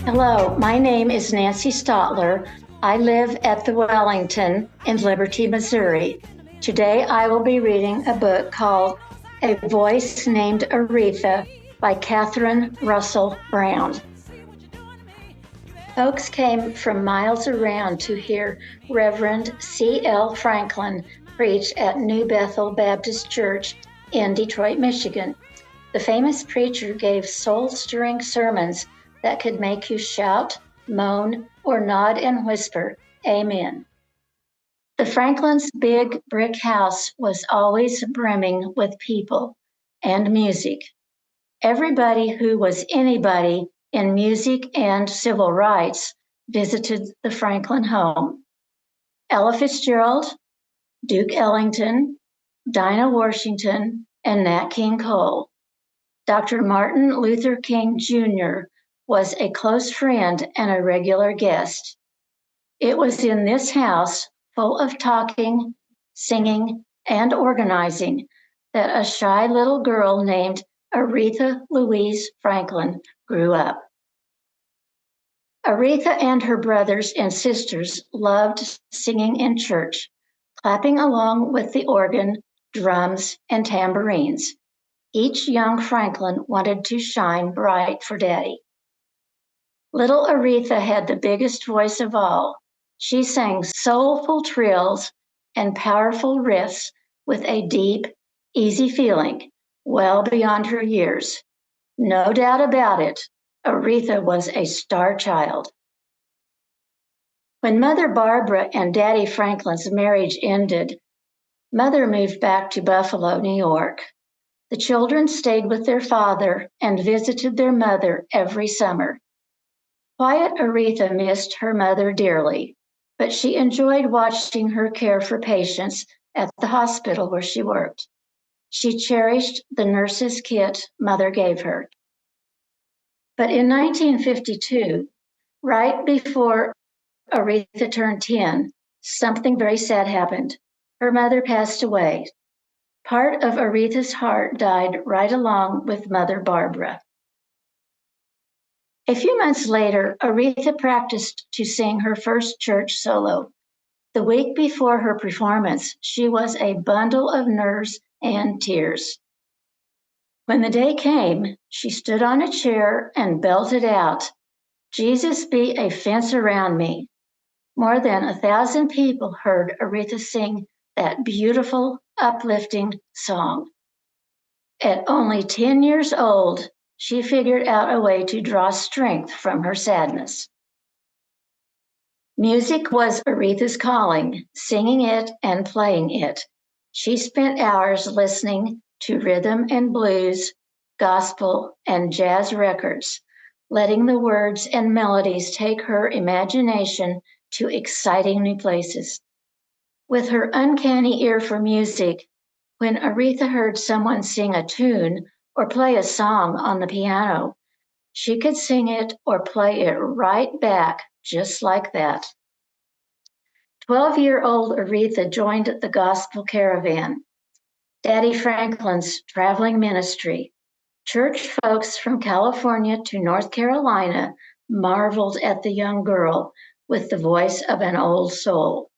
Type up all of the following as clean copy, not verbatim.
Hello, my name is Nancy Stotler. I live at the Wellington in Liberty, Missouri. Today I will be reading a book called A Voice Named Aretha by Catherine Russell Brown. Folks came from miles around to hear Reverend C.L. Franklin preach at New Bethel Baptist Church in Detroit, Michigan. The famous preacher gave soul-stirring sermons that could make you shout, moan, or nod and whisper, Amen. The Franklins' big brick house was always brimming with people and music. Everybody who was anybody in music and civil rights visited the Franklin home. Ella Fitzgerald, Duke Ellington, Dinah Washington, and Nat King Cole. Dr. Martin Luther King Jr. was a close friend and a regular guest. It was in this house, full of talking, singing, and organizing, that a shy little girl named Aretha Louise Franklin grew up. Aretha and her brothers and sisters loved singing in church, clapping along with the organ, drums, and tambourines. Each young Franklin wanted to shine bright for Daddy. Little Aretha had the biggest voice of all. She sang soulful trills and powerful riffs with a deep, easy feeling, well beyond her years. No doubt about it, Aretha was a star child. When Mother Barbara and Daddy Franklin's marriage ended, Mother moved back to Buffalo, New York. The children stayed with their father and visited their mother every summer. Quiet Aretha missed her mother dearly, but she enjoyed watching her care for patients at the hospital where she worked. She cherished the nurse's kit Mother gave her. But in 1952, right before Aretha turned 10, something very sad happened. Her mother passed away. Part of Aretha's heart died right along with Mother Barbara. A few months later, Aretha practiced to sing her first church solo. The week before her performance, she was a bundle of nerves and tears. When the day came, she stood on a chair and belted out, Jesus be a fence around me. More than 1,000 people heard Aretha sing that beautiful, uplifting song. At only 10 years old, she figured out a way to draw strength from her sadness. Music was Aretha's calling, singing it and playing it. She spent hours listening to rhythm and blues, gospel, and jazz records, letting the words and melodies take her imagination to exciting new places. With her uncanny ear for music, when Aretha heard someone sing a tune or play a song on the piano, she could sing it or play it right back just like that. 12-year-old Aretha joined the Gospel Caravan, Daddy Franklin's traveling ministry. Church folks from California to North Carolina marveled at the young girl with the voice of an old soul.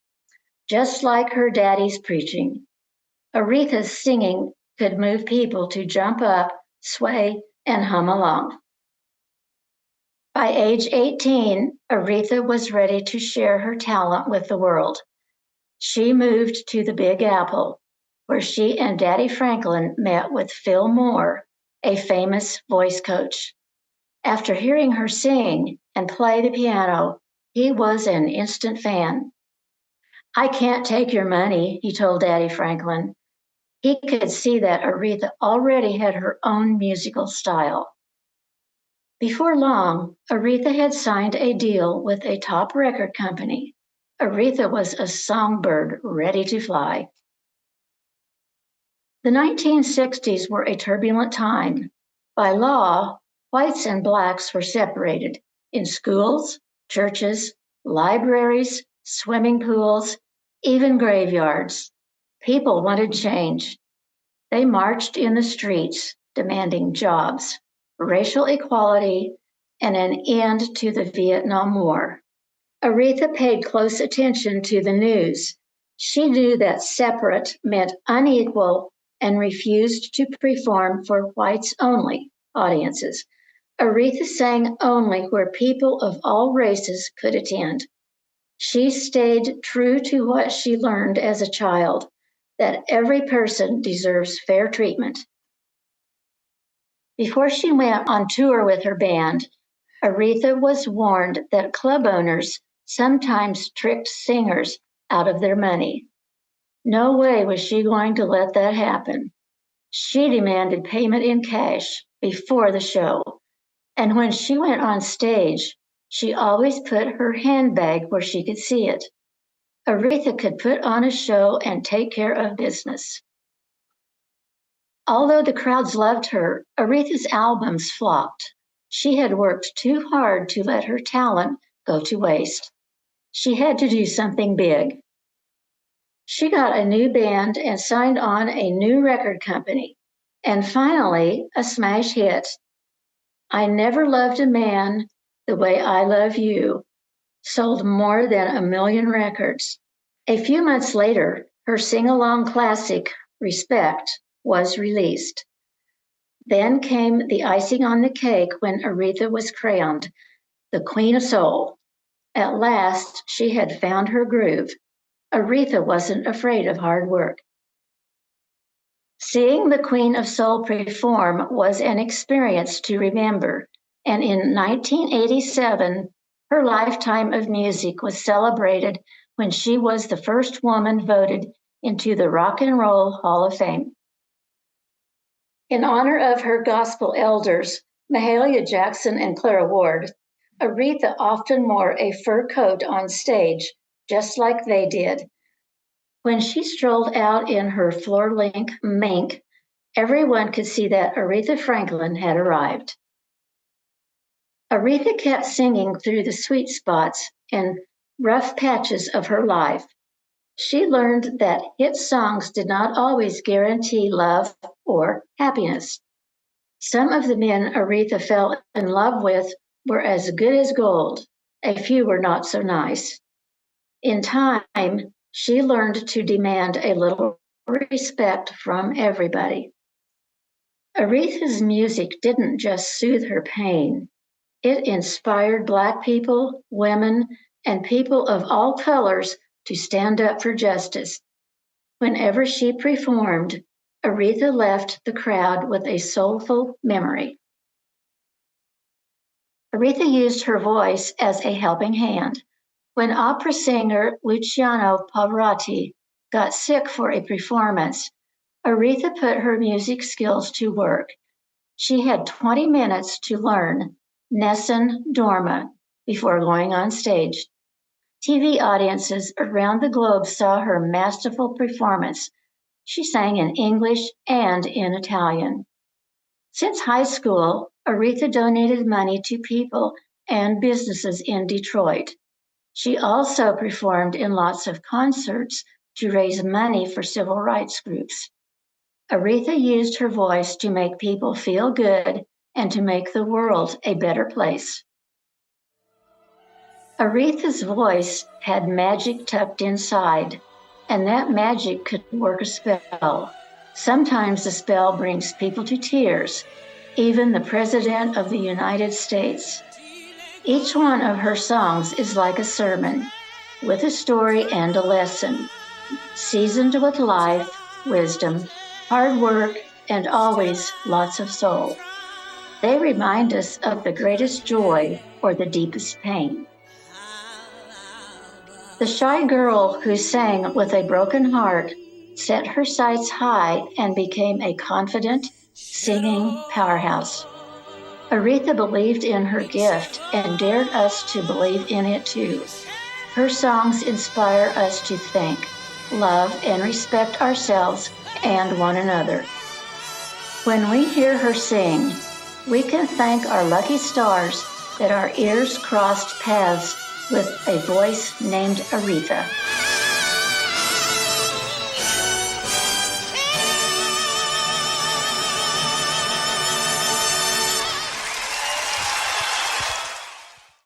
Just like her daddy's preaching, Aretha's singing could move people to jump up, sway, and hum along. By age 18, Aretha was ready to share her talent with the world. She moved to the Big Apple, where she and Daddy Franklin met with Phil Moore, a famous voice coach. After hearing her sing and play the piano, he was an instant fan. I can't take your money, he told Daddy Franklin. He could see that Aretha already had her own musical style. Before long, Aretha had signed a deal with a top record company. Aretha was a songbird ready to fly. The 1960s were a turbulent time. By law, whites and blacks were separated in schools, churches, libraries, swimming pools, even graveyards. People wanted change. They marched in the streets, demanding jobs, racial equality, and an end to the Vietnam War. Aretha paid close attention to the news. She knew that separate meant unequal and refused to perform for whites only audiences. Aretha sang only where people of all races could attend. She stayed true to what she learned as a child, that every person deserves fair treatment. Before she went on tour with her band, Aretha was warned that club owners sometimes tricked singers out of their money. No way was she going to let that happen. She demanded payment in cash before the show, and when she went on stage, she always put her handbag where she could see it. Aretha could put on a show and take care of business. Although the crowds loved her, Aretha's albums flopped. She had worked too hard to let her talent go to waste. She had to do something big. She got a new band and signed on a new record company, and finally, a smash hit. I Never Loved a Man the Way I Love You sold more than 1 million records. A few months later, her sing-along classic, Respect, was released. Then came the icing on the cake when Aretha was crowned the Queen of Soul. At last, she had found her groove. Aretha wasn't afraid of hard work. Seeing the Queen of Soul perform was an experience to remember, and in 1987, her lifetime of music was celebrated when she was the first woman voted into the Rock and Roll Hall of Fame. In honor of her gospel elders, Mahalia Jackson and Clara Ward, Aretha often wore a fur coat on stage, just like they did. When she strolled out in her floor-length mink, everyone could see that Aretha Franklin had arrived. Aretha kept singing through the sweet spots and rough patches of her life. She learned that hit songs did not always guarantee love or happiness. Some of the men Aretha fell in love with were as good as gold. A few were not so nice. In time, she learned to demand a little respect from everybody. Aretha's music didn't just soothe her pain. It inspired Black people, women, and people of all colors to stand up for justice. Whenever she performed, Aretha left the crowd with a soulful memory. Aretha used her voice as a helping hand. When opera singer Luciano Pavarotti got sick for a performance, Aretha put her music skills to work. She had 20 minutes to learn Nessun Dorma before going on stage. TV audiences around the globe saw her masterful performance. She sang in English and in Italian. Since high school, Aretha donated money to people and businesses in Detroit. She also performed in lots of concerts to raise money for civil rights groups. Aretha used her voice to make people feel good and to make the world a better place. Aretha's voice had magic tucked inside, and that magic could work a spell. Sometimes the spell brings people to tears, even the President of the United States. Each one of her songs is like a sermon, with a story and a lesson, seasoned with life, wisdom, hard work, and always lots of soul. They remind us of the greatest joy or the deepest pain. The shy girl who sang with a broken heart set her sights high and became a confident, singing powerhouse. Aretha believed in her gift and dared us to believe in it too. Her songs inspire us to think, love, and respect ourselves and one another. When we hear her sing, we can thank our lucky stars that our ears crossed paths with a voice named Aretha.